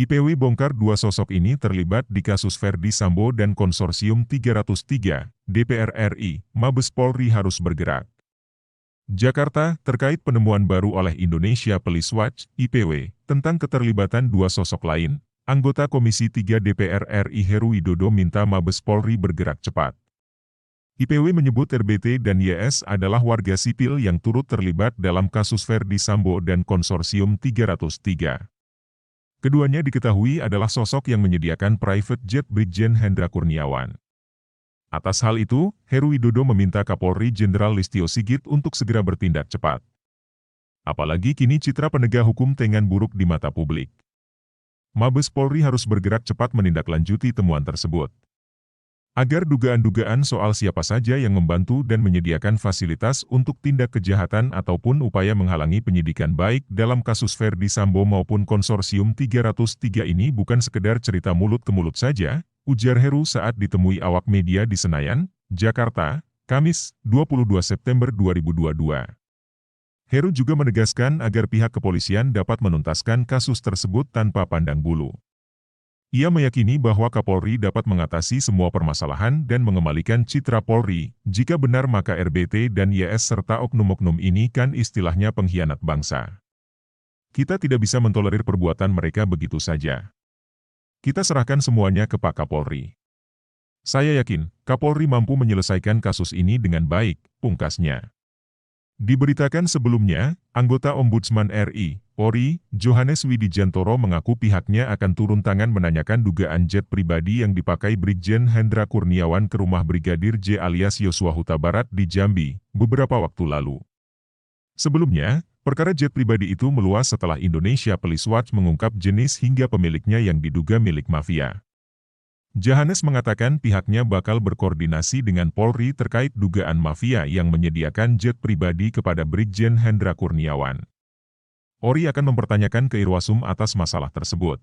IPW bongkar dua sosok ini terlibat di kasus Verdi Sambo dan Konsorsium 303, DPR RI, Mabes Polri harus bergerak. Jakarta, terkait penemuan baru oleh Indonesia Police Watch, IPW, tentang keterlibatan dua sosok lain, anggota Komisi 3 DPR RI Heru Widodo minta Mabes Polri bergerak cepat. IPW menyebut RBT dan YS adalah warga sipil yang turut terlibat dalam kasus Verdi Sambo dan Konsorsium 303. Keduanya diketahui adalah sosok yang menyediakan private jet Brigjen Hendra Kurniawan. Atas hal itu, Heru Widodo meminta Kapolri Jenderal Listio Sigit untuk segera bertindak cepat. Apalagi kini citra penegak hukum tengah buruk di mata publik. Mabes Polri harus bergerak cepat menindaklanjuti temuan tersebut. Agar dugaan-dugaan soal siapa saja yang membantu dan menyediakan fasilitas untuk tindak kejahatan ataupun upaya menghalangi penyidikan baik dalam kasus Verdi Sambo maupun Konsorsium 303 ini bukan sekedar cerita mulut ke mulut saja, ujar Heru saat ditemui awak media di Senayan, Jakarta, Kamis, 22 September 2022. Heru juga menegaskan agar pihak kepolisian dapat menuntaskan kasus tersebut tanpa pandang bulu. Ia meyakini bahwa Kapolri dapat mengatasi semua permasalahan dan mengembalikan citra Polri, jika benar maka RBT dan YS serta oknum-oknum ini kan istilahnya pengkhianat bangsa. Kita tidak bisa mentolerir perbuatan mereka begitu saja. Kita serahkan semuanya ke Pak Kapolri. Saya yakin, Kapolri mampu menyelesaikan kasus ini dengan baik, pungkasnya. Diberitakan sebelumnya, anggota Ombudsman RI, Polri, Johannes Widijantoro mengaku pihaknya akan turun tangan menanyakan dugaan jet pribadi yang dipakai Brigjen Hendra Kurniawan ke rumah Brigadir J alias Yosua Huta Barat di Jambi, beberapa waktu lalu. Sebelumnya, perkara jet pribadi itu meluas setelah Indonesia Police Watch mengungkap jenis hingga pemiliknya yang diduga milik mafia. Johannes mengatakan pihaknya bakal berkoordinasi dengan Polri terkait dugaan mafia yang menyediakan jet pribadi kepada Brigjen Hendra Kurniawan. Polri akan mempertanyakan ke Irwasum atas masalah tersebut.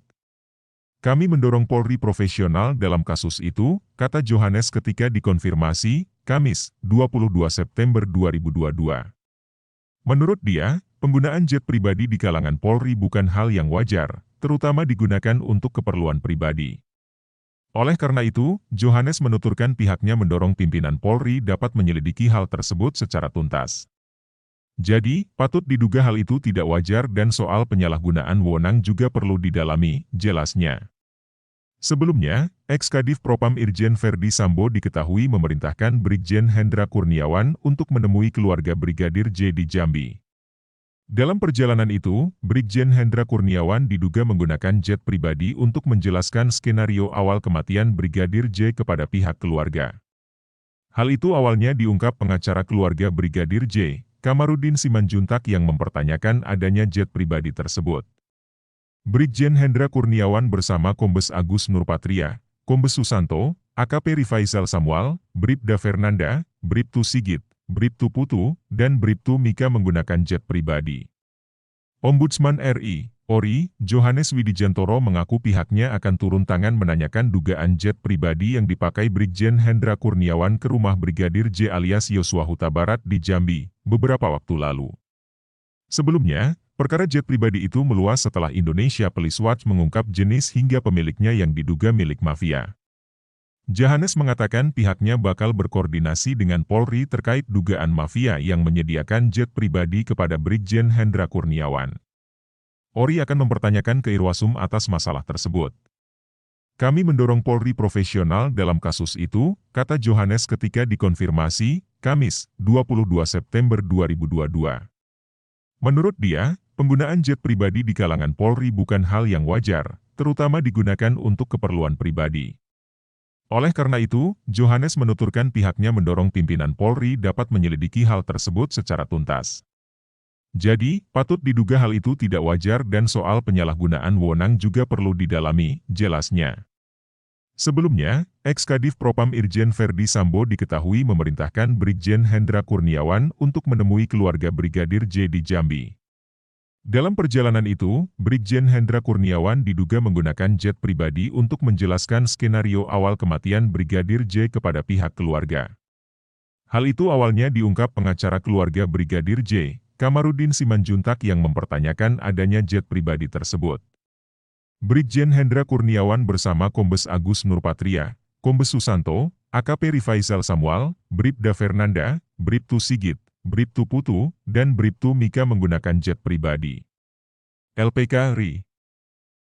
Kami mendorong Polri profesional dalam kasus itu, kata Johannes ketika dikonfirmasi, Kamis, 22 September 2022. Menurut dia, penggunaan jet pribadi di kalangan Polri bukan hal yang wajar, terutama digunakan untuk keperluan pribadi. Oleh karena itu, Johannes menuturkan pihaknya mendorong pimpinan Polri dapat menyelidiki hal tersebut secara tuntas. Jadi, patut diduga hal itu tidak wajar dan soal penyalahgunaan wewenang juga perlu didalami, jelasnya. Sebelumnya, Ex-Kadif Propam Irjen Verdi Sambo diketahui memerintahkan Brigjen Hendra Kurniawan untuk menemui keluarga Brigadir J di Jambi. Dalam perjalanan itu, Brigjen Hendra Kurniawan diduga menggunakan jet pribadi untuk menjelaskan skenario awal kematian Brigadir J kepada pihak keluarga. Hal itu awalnya diungkap pengacara keluarga Brigadir J, Kamarudin Simanjuntak yang mempertanyakan adanya jet pribadi tersebut. Brigjen Hendra Kurniawan bersama Kombes Agus Nurpatria, Kombes Susanto, AKP Rifaisal Samuel, Bribda Fernanda, Bribtu Sigit, Bribtu Putu, dan Bribtu Mika menggunakan jet pribadi. Ombudsman RI, Polri, Johannes Widijantoro mengaku pihaknya akan turun tangan menanyakan dugaan jet pribadi yang dipakai Brigjen Hendra Kurniawan ke rumah Brigadir J alias Yosua Huta Barat di Jambi, beberapa waktu lalu. Sebelumnya, perkara jet pribadi itu meluas setelah Indonesia Police Watch mengungkap jenis hingga pemiliknya yang diduga milik mafia. Johannes mengatakan pihaknya bakal berkoordinasi dengan Polri terkait dugaan mafia yang menyediakan jet pribadi kepada Brigjen Hendra Kurniawan. Polri akan mempertanyakan ke Irwasum atas masalah tersebut. Kami mendorong Polri profesional dalam kasus itu, kata Johannes ketika dikonfirmasi, Kamis, 22 September 2022. Menurut dia, penggunaan jet pribadi di kalangan Polri bukan hal yang wajar, terutama digunakan untuk keperluan pribadi. Oleh karena itu, Johannes menuturkan pihaknya mendorong pimpinan Polri dapat menyelidiki hal tersebut secara tuntas. Jadi, patut diduga hal itu tidak wajar dan soal penyalahgunaan wewenang juga perlu didalami, jelasnya. Sebelumnya, Ex-Kadif Propam Irjen Verdi Sambo diketahui memerintahkan Brigjen Hendra Kurniawan untuk menemui keluarga Brigadir J di Jambi. Dalam perjalanan itu, Brigjen Hendra Kurniawan diduga menggunakan jet pribadi untuk menjelaskan skenario awal kematian Brigadir J kepada pihak keluarga. Hal itu awalnya diungkap pengacara keluarga Brigadir J, Kamarudin Simanjuntak yang mempertanyakan adanya jet pribadi tersebut. Brigjen Hendra Kurniawan bersama Kombes Agus Nurpatria, Kombes Susanto, AKP Rifaisal Samuel, Bribda Fernanda, Bribtu Sigit, Bribtu Putu, dan Bribtu Mika menggunakan jet pribadi. LPK RI